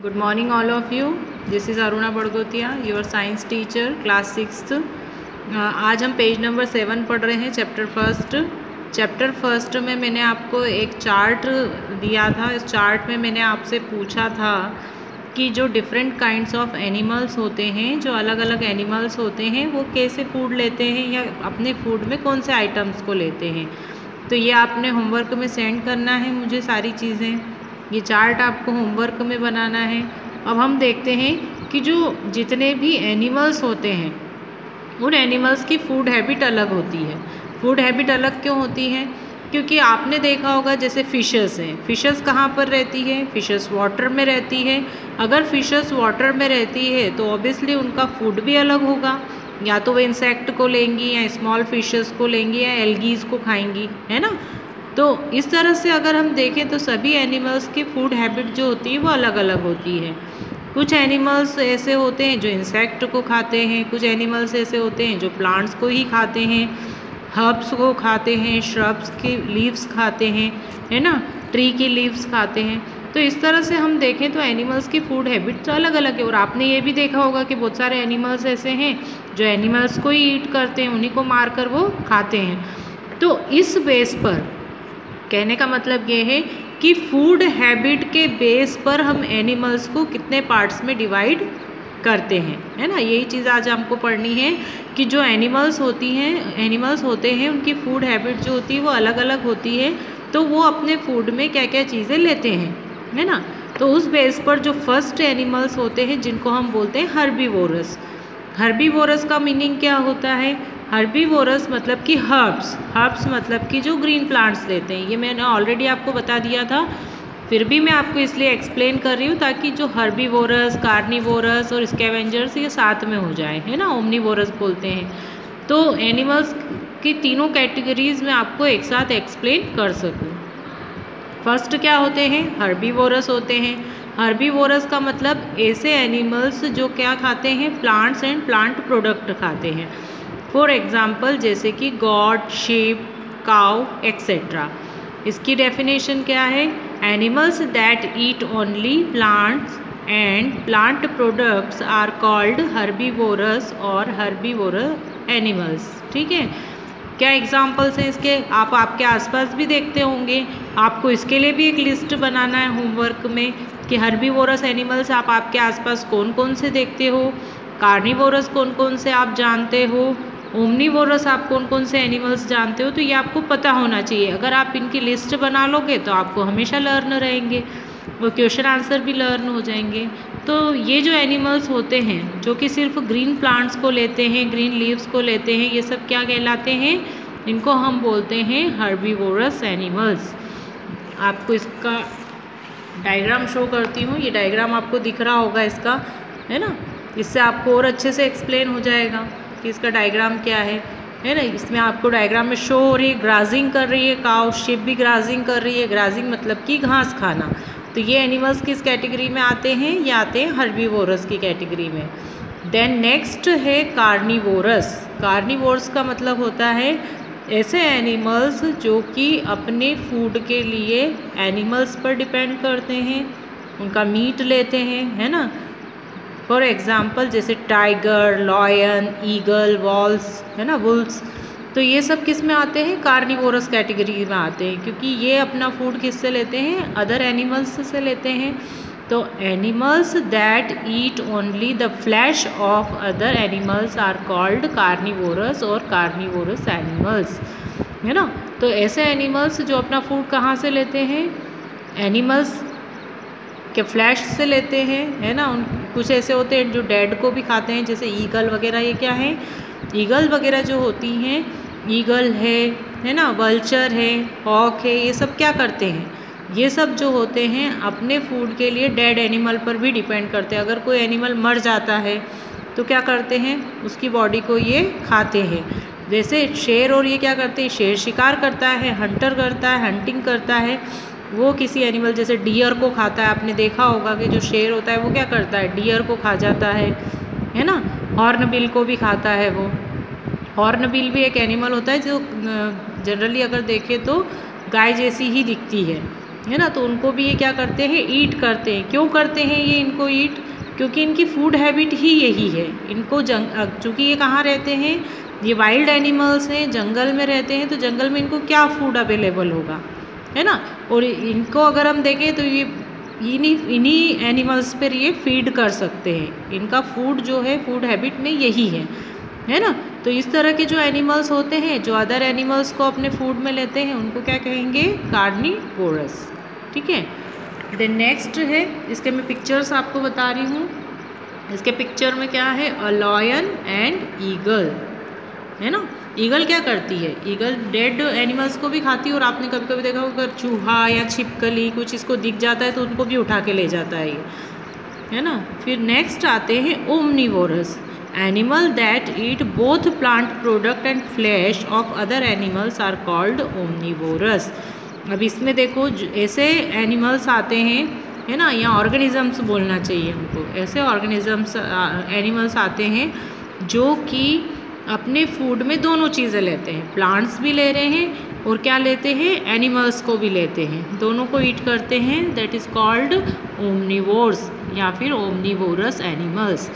Good morning all of you. This is Aruna Badgotia, your science teacher, class 6th. आज हम page number 7 पढ़ रहे हैं, chapter first में मैंने आपको एक चार्ट दिया था। इस चार्ट में मैंने आपसे पूछा था कि जो डिफरेंट काइंड्स ऑफ एनिमल्स होते हैं, जो अलग अलग एनिमल्स होते हैं, वो कैसे फूड लेते हैं या अपने फूड में कौन से आइटम्स को लेते हैं। तो ये आपने होमवर्क में सेंड करना है मुझे सारी चीज़ें। ये चार्ट आपको होमवर्क में बनाना है। अब हम देखते हैं कि जो जितने भी एनिमल्स होते हैं उन एनिमल्स की फूड हैबिट अलग होती है। फूड हैबिट अलग क्यों होती है? क्योंकि आपने देखा होगा जैसे फिशेस हैं, फिशेस कहाँ पर रहती है? फिशेस वाटर में रहती है। अगर फिशेस वाटर में रहती है तो ऑब्वियसली उनका फूड भी अलग होगा, या तो वो इंसेक्ट को लेंगी या स्मॉल फिशेस को लेंगी या एल्गीज को खाएंगी, है ना। तो इस तरह से अगर हम देखें तो सभी एनिमल्स की फूड हैबिट जो होती है वो अलग अलग होती है। कुछ एनिमल्स ऐसे होते हैं जो इंसेक्ट को खाते हैं, कुछ एनिमल्स ऐसे होते हैं जो प्लांट्स को ही खाते हैं, हर्ब्स को खाते हैं, श्रब्स की लीव्स खाते हैं, है ना, ट्री की लीव्स खाते हैं। तो इस तरह से हम देखें तो एनिमल्स की फूड हैबिट तो अलग अलग है। और आपने ये भी देखा होगा कि बहुत सारे एनिमल्स ऐसे हैं जो एनिमल्स को ही ईट करते हैं, उन्हीं को मार कर वो खाते हैं। तो इस बेस पर कहने का मतलब ये है कि फूड हैबिट के बेस पर हम एनिमल्स को कितने पार्ट्स में डिवाइड करते हैं, है ना। यही चीज़ आज हमको पढ़नी है कि जो एनिमल्स होते हैं उनकी फूड हैबिट जो होती है वो अलग अलग होती है। तो वो अपने फूड में क्या क्या चीज़ें लेते हैं, है ना। तो उस बेस पर जो फर्स्ट एनिमल्स होते हैं जिनको हम बोलते हैं हर्बीवोरस। हर्बीवोरस का मीनिंग क्या होता है? हर्बीवोरस मतलब कि हर्ब्स मतलब कि जो ग्रीन प्लांट्स लेते हैं। ये मैंने ऑलरेडी आपको बता दिया था, फिर भी मैं आपको इसलिए एक्सप्लेन कर रही हूँ ताकि जो हर्बीवोरस, कार्निवोरस और स्कैवेंजर्स ये साथ में हो जाए, है ना। ओमनीवोरस बोलते हैं। तो एनिमल्स की तीनों कैटेगरीज में आपको एक साथ एक्सप्लेन कर सकूँ। फर्स्ट क्या होते हैं? हर्बीवोरस होते हैं। हर्बीवोरस का मतलब ऐसे एनिमल्स जो क्या खाते हैं? प्लांट्स एंड प्लांट प्रोडक्ट खाते हैं। फॉर एग्जाम्पल जैसे कि गॉट, शीप, काउ एक्सेट्रा। इसकी डेफिनेशन क्या है? Animals that eat only plants and plant products are called herbivorous और हर्बीवोरस एनिमल्स। ठीक है। क्या एग्जाम्पल्स हैं इसके? आप आपके आसपास भी देखते होंगे। आपको इसके लिए भी एक लिस्ट बनाना है होमवर्क में कि हर्बीवोरस एनिमल्स आप आपके आसपास कौन कौन से देखते हो, कार्निवोरस कौन कौन से आप जानते हो, ओमनीवोरस आप कौन कौन से एनिमल्स जानते हो। तो ये आपको पता होना चाहिए। अगर आप इनकी लिस्ट बना लोगे तो आपको हमेशा लर्न रहेंगे और क्वेश्चन आंसर भी लर्न हो जाएंगे। तो ये जो एनिमल्स होते हैं जो कि सिर्फ ग्रीन प्लांट्स को लेते हैं, ग्रीन लीव्स को लेते हैं, ये सब क्या कहलाते हैं? इनको हम बोलते हैं हर्बीवोरस एनिमल्स। आपको इसका डायग्राम शो करती हूँ। ये डायग्राम आपको दिख रहा होगा इसका, है ना। इससे आपको और अच्छे से एक्सप्लेन हो जाएगा कि इसका डायग्राम क्या है ना। इसमें आपको डायग्राम में शो हो रही है, ग्राजिंग कर रही है काउ, शिप भी ग्राजिंग कर रही है। ग्राजिंग मतलब कि घास खाना। तो ये एनिमल्स किस कैटेगरी में आते हैं? ये आते हैं हर्बीवोरस की कैटेगरी में। देन नेक्स्ट है कार्निवोरस। कार्निवोरस का मतलब होता है ऐसे एनिमल्स जो कि अपने फूड के लिए एनिमल्स पर डिपेंड करते हैं, उनका मीट लेते हैं, है ना। फॉर एग्जाम्पल जैसे टाइगर, लॉयन, ईगल, वॉल्स, है ना, वुल्फ्स। तो ये सब किस में आते हैं? कार्निवोरस कैटेगरी में आते हैं, क्योंकि ये अपना फूड किससे लेते हैं? अदर एनिमल्स से लेते हैं। तो animals that eat only the flesh of other animals are called carnivorous और कार्निवोरस एनिमल्स, है ना। तो ऐसे एनिमल्स जो अपना फूड कहाँ से लेते हैं? एनिमल्स के फ्लैश से लेते हैं, है ना। कुछ ऐसे होते हैं जो डेड को भी खाते हैं, जैसे ईगल वगैरह। ये क्या है? ईगल वगैरह जो होती हैं, ईगल है ना, वल्चर है, हॉक है, ये सब क्या करते हैं? ये सब जो होते हैं अपने फूड के लिए डेड एनिमल पर भी डिपेंड करते हैं। अगर कोई एनिमल मर जाता है तो क्या करते हैं? उसकी बॉडी को ये खाते हैं। जैसे शेर और ये क्या करते हैं? शेर शिकार करता है, हंटर करता है, हंटिंग करता है। वो किसी एनिमल जैसे डियर को खाता है। आपने देखा होगा कि जो शेर होता है वो क्या करता है? डियर को खा जाता है ना। हॉर्नबिल को भी खाता है वो। हॉर्नबिल भी एक एनिमल होता है जो जनरली अगर देखें तो गाय जैसी ही दिखती है। है ना। तो उनको भी ये क्या करते हैं, ईट करते हैं। क्यों करते हैं ये इनको ईट, क्योंकि इनकी फूड हैबिट ही यही है। इनको चूँकि ये कहाँ रहते हैं, ये वाइल्ड एनिमल्स हैं, जंगल में रहते हैं, तो जंगल में इनको क्या फूड अवेलेबल होगा, है ना। और इनको अगर हम देखें तो ये इन्हीं एनिमल्स पर ये फीड कर सकते हैं। इनका फूड जो है, फूड हैबिट में यही है ना। तो इस तरह के जो एनिमल्स होते हैं, जो अदर एनिमल्स को अपने फूड में लेते हैं, उनको क्या कहेंगे, कार्निवोरस। ठीक है। देन नेक्स्ट है, इसके मैं पिक्चर्स आपको बता रही हूँ। इसके पिक्चर में क्या है, अ लॉयन एंड ईगल, है ना। ईगल क्या करती है, ईगल डेड एनिमल्स को भी खाती है। और आपने कभी कभी देखा होगा, अगर चूहा या छिपकली कुछ इसको दिख जाता है तो उनको भी उठा के ले जाता है ये, है ना। फिर नेक्स्ट आते हैं omnivorous, animal that eat both plant product and flesh of other animals are called omnivorous. अब इसमें देखो ऐसे एनिमल्स आते हैं, है ना, या ऑर्गेनिजम्स बोलना चाहिए हमको। ऐसे ऑर्गेनिजम्स एनिमल्स आते हैं जो कि अपने फूड में दोनों चीज़ें लेते हैं, प्लांट्स भी ले रहे हैं और क्या लेते हैं, एनिमल्स को भी लेते हैं, दोनों को ईट करते हैं। दैट इज़ कॉल्ड ओमनीवोर्स या फिर ओमनीवोरस एनिमल्स।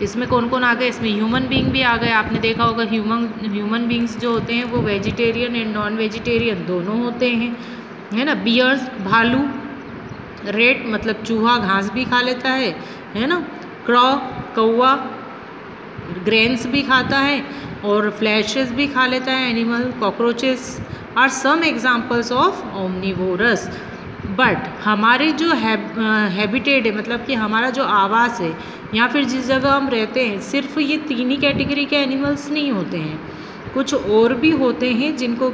इसमें कौन कौन आ गए, इसमें ह्यूमन बीइंग भी आ गए। आपने देखा होगा ह्यूमन बीइंग्स जो होते हैं वो वेजिटेरियन एंड नॉन वेजिटेरियन दोनों होते हैं, है ना। बियर्स, भालू, रेट मतलब चूहा घास भी खा लेता है ना। क्रॉ, कौवा ग्रेन्स भी खाता है और फ्लैशेस भी खा लेता है animal. Cockroaches are some examples of omnivorous. But हमारे जो हैबिटेट है, मतलब कि हमारा जो आवास है या फिर जिस जगह हम रहते हैं, सिर्फ ये तीन ही कैटेगरी के एनिमल्स नहीं होते हैं, कुछ और भी होते हैं जिनको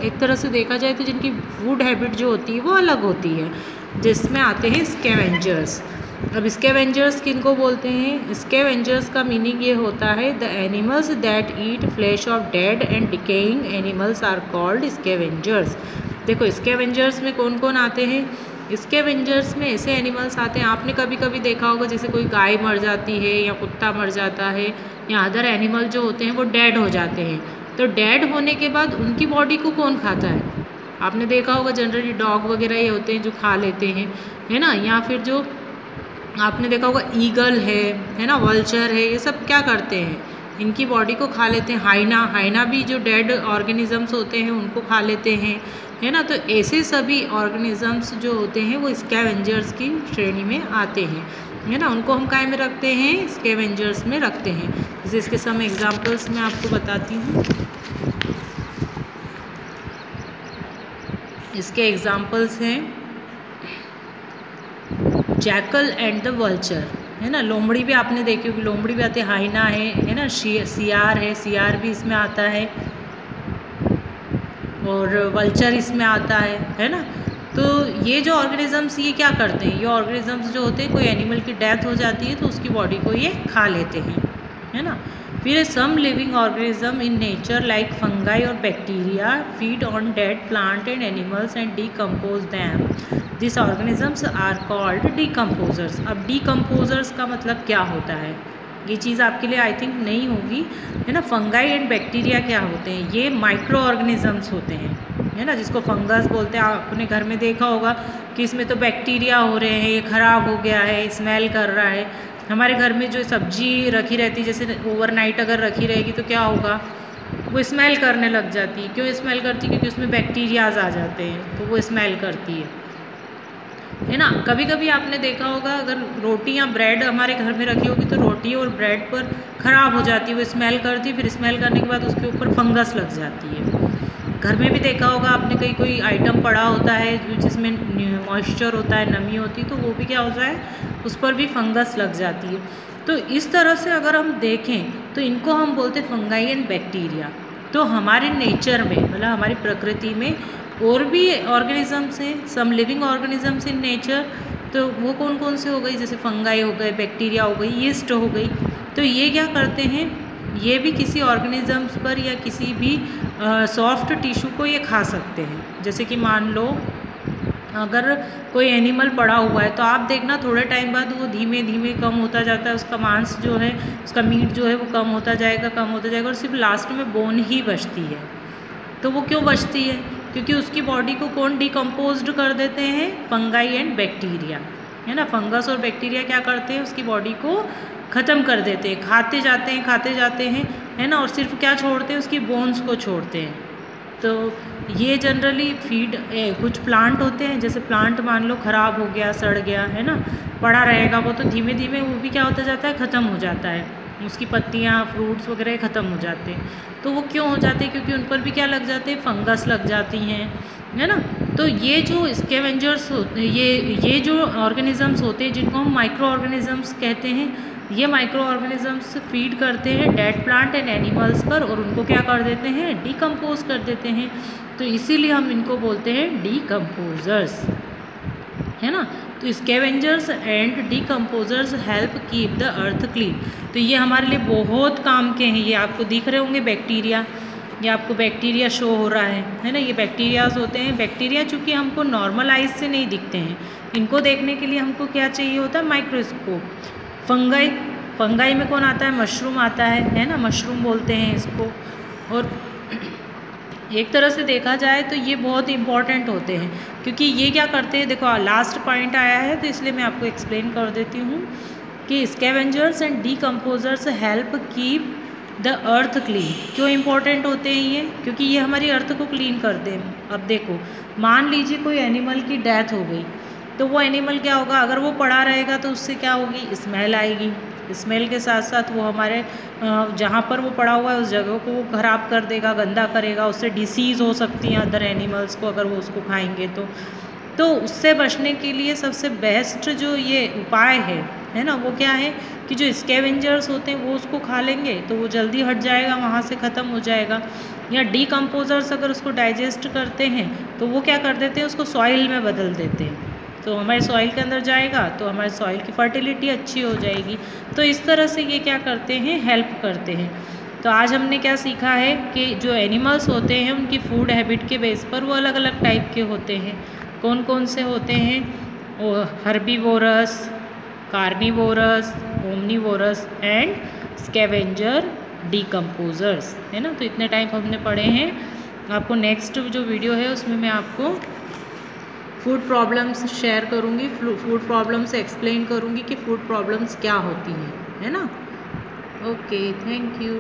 एक तरह से देखा जाए तो जिनकी फूड हैबिट जो होती है वो अलग होती है, जिसमें आते हैं स्कैवेंजर्स। अब स्कैवेंजर्स किनको बोलते हैं, स्कैवेंजर्स का मीनिंग ये होता है, the animals that eat flesh of dead and decaying animals are called scavengers. देखो स्कैवेंजर्स में कौन कौन आते हैं, स्कैवेंजर्स में ऐसे एनिमल्स आते हैं, आपने कभी कभी देखा होगा जैसे कोई गाय मर जाती है या कुत्ता मर जाता है या अदर एनिमल जो होते हैं वो डेड हो जाते हैं। तो डेड होने के बाद उनकी बॉडी को कौन खाता है, आपने देखा होगा जनरली डॉग वगैरह ये होते हैं जो खा लेते हैं, है ना। या फिर जो आपने देखा होगा ईगल है ना, वल्चर है, ये सब क्या करते हैं, इनकी बॉडी को खा लेते हैं। हाइना भी जो डेड ऑर्गेनिजम्स होते हैं उनको खा लेते हैं, है ना। तो ऐसे सभी ऑर्गेनिजम्स जो होते हैं वो स्कैवेंजर्स की श्रेणी में आते हैं, है ना। उनको हम काय में रखते हैं, स्कैवेंजर्स में रखते हैं। जैसे इसके सम एग्जाम्पल्स मैं आपको बताती हूँ। इसके एग्जाम्पल्स हैं जैकल एंड द वल्चर, है ना। लोमड़ी भी आपने देखी होगी, लोमड़ी भी आती है। हाइना है ना, सियार है, सियार भी इसमें आता है और वल्चर इसमें आता है ना। तो ये जो ऑर्गेनिजम्स ये क्या करते हैं, ये ऑर्गेनिजम्स जो होते हैं, कोई एनिमल की डेथ हो जाती है तो उसकी बॉडी को ये खा लेते हैं, है ना। फिर some living organism in nature like fungi और bacteria feed on dead plant and animals and decompose them. This organisms are called decomposers. अब डीकम्पोजर्स का मतलब क्या होता है, ये चीज़ आपके लिए आई थिंक नहीं होगी, है ना। फंगाई एंड बैक्टीरिया क्या होते हैं, ये माइक्रो ऑर्गेनिजम्स होते हैं, है ना, जिसको फंगस बोलते हैं। आपने घर में देखा होगा कि इसमें तो बैक्टीरिया हो रहे हैं, ये ख़राब हो गया है, स्मेल कर रहा है। हमारे घर में जो सब्जी रखी रहती है, जैसे ओवरनाइट अगर रखी रहेगी तो क्या होगा, वो स्मेल करने लग जाती है। क्यों स्मेल करती है, क्योंकि उसमें बैक्टीरियाज आ जाते हैं तो वो स्मेल करती है ना। कभी कभी आपने देखा होगा अगर रोटी या ब्रेड हमारे घर में रखी होगी तो रोटी और ब्रेड पर ख़राब हो जाती है, वो स्मेल करती है, फिर स्मेल करने के बाद उसके ऊपर फंगस लग जाती है। घर में भी देखा होगा आपने, कहीं कोई आइटम पड़ा होता है जिसमें मॉइस्चर होता है, नमी होती है, तो वो भी क्या होता है, उस पर भी फंगस लग जाती है। तो इस तरह से अगर हम देखें तो इनको हम बोलते हैं फंगाई एंड बैक्टीरिया। तो हमारे नेचर में, मतलब हमारी प्रकृति में और भी ऑर्गेनिजम्स हैं, some living organisms in nature. तो वो कौन कौन से हो गई, जैसे फंगाई हो गए, बैक्टीरिया हो गई, यीस्ट हो गई। तो ये क्या करते हैं, ये भी किसी ऑर्गेनिजम्स पर या किसी भी सॉफ्ट टिश्यू को ये खा सकते हैं। जैसे कि मान लो अगर कोई एनिमल पड़ा हुआ है तो आप देखना थोड़े टाइम बाद वो धीमे धीमे कम होता जाता है, उसका मांस जो है, उसका मीट जो है वो कम होता जाएगा और सिर्फ लास्ट में बोन ही बचती है। तो वो क्यों बचती है, क्योंकि उसकी बॉडी को कौन डिकम्पोज्ड कर देते हैं, फंगाई एंड बैक्टीरिया, है ना। फंगस और बैक्टीरिया क्या करते हैं, उसकी बॉडी को ख़त्म कर देते हैं, खाते जाते हैं, है ना, और सिर्फ क्या छोड़ते हैं, उसकी बोन्स को छोड़ते हैं। तो ये जनरली फीड कुछ प्लांट होते हैं, जैसे प्लांट मान लो ख़राब हो गया, सड़ गया, है ना, पड़ा रहेगा वो, तो धीमे धीमे वो भी क्या होता जाता है, ख़त्म हो जाता है, उसकी पत्तियाँ, फ्रूट्स वगैरह ख़त्म हो जाते हैं। तो वो क्यों हो जाते हैं, क्योंकि उन पर भी क्या लग जाते हैं, फंगस लग जाती हैं, है ना। तो ये जो स्कैवेंजर्स होते हैं, ये जो ऑर्गेनिजम्स होते हैं, जिनको हम माइक्रो ऑर्गेनिजम्स कहते हैं, ये माइक्रो ऑर्गेनिजम्स फीड करते हैं डेड प्लांट एंड एनिमल्स पर, और उनको क्या कर देते हैं, डिकम्पोज कर देते हैं। तो इसीलिए हम इनको बोलते हैं डिकम्पोजर्स, है ना। तो scavengers and decomposers help keep the earth clean. तो ये हमारे लिए बहुत काम के हैं। ये आपको दिख रहे होंगे बैक्टीरिया, ये आपको बैक्टीरिया शो हो रहा है ना। ये बैक्टीरियाज होते हैं। बैक्टीरिया चूँकि हमको नॉर्मल आइज से नहीं दिखते हैं, इनको देखने के लिए हमको क्या चाहिए होता है, माइक्रोस्कोप। फंगाई में कौन आता है, मशरूम आता है ना, मशरूम बोलते हैं इसको। और एक तरह से देखा जाए तो ये बहुत इंपॉर्टेंट होते हैं, क्योंकि ये क्या करते हैं, देखो लास्ट पॉइंट आया है तो इसलिए मैं आपको एक्सप्लेन कर देती हूँ कि scavengers and decomposers help keep the earth clean. क्यों इंपॉर्टेंट होते हैं ये, क्योंकि ये हमारी अर्थ को क्लीन करते हैं। अब देखो, मान लीजिए कोई एनिमल की डेथ हो गई, तो वो एनिमल क्या होगा, अगर वो पड़ा रहेगा तो उससे क्या होगी, स्मेल आएगी। स्मेल के साथ साथ वो हमारे जहाँ पर वो पड़ा हुआ है उस जगह को वो ख़राब कर देगा, गंदा करेगा, उससे डिसीज़ हो सकती हैं अदर एनिमल्स को अगर वो उसको खाएंगे तो उससे बचने के लिए सबसे बेस्ट जो ये उपाय है ना, वो क्या है कि जो स्कैवेंजर्स होते हैं वो उसको खा लेंगे तो वो जल्दी हट जाएगा, वहाँ से ख़त्म हो जाएगा। या डिकम्पोजर्स अगर उसको डाइजेस्ट करते हैं तो वो क्या कर देते हैं, उसको सॉइल में बदल देते हैं, तो हमारे सॉइल के अंदर जाएगा तो हमारे सॉइल की फर्टिलिटी अच्छी हो जाएगी। तो इस तरह से ये क्या करते हैं, हेल्प करते हैं। तो आज हमने क्या सीखा है कि जो एनिमल्स होते हैं उनकी फूड हैबिट के बेस पर वो अलग अलग टाइप के होते हैं। कौन कौन से होते हैं, herbivorous, carnivorous, omnivorous and scavenger, decomposers, है ना। तो इतने टाइप हमने पढ़े हैं। आपको नेक्स्ट जो वीडियो है उसमें मैं आपको फूड प्रॉब्लम्स शेयर करूँगी, फूड प्रॉब्लम्स एक्सप्लेन करूँगी कि फूड प्रॉब्लम्स क्या होती हैं, है ना। Okay, thank you.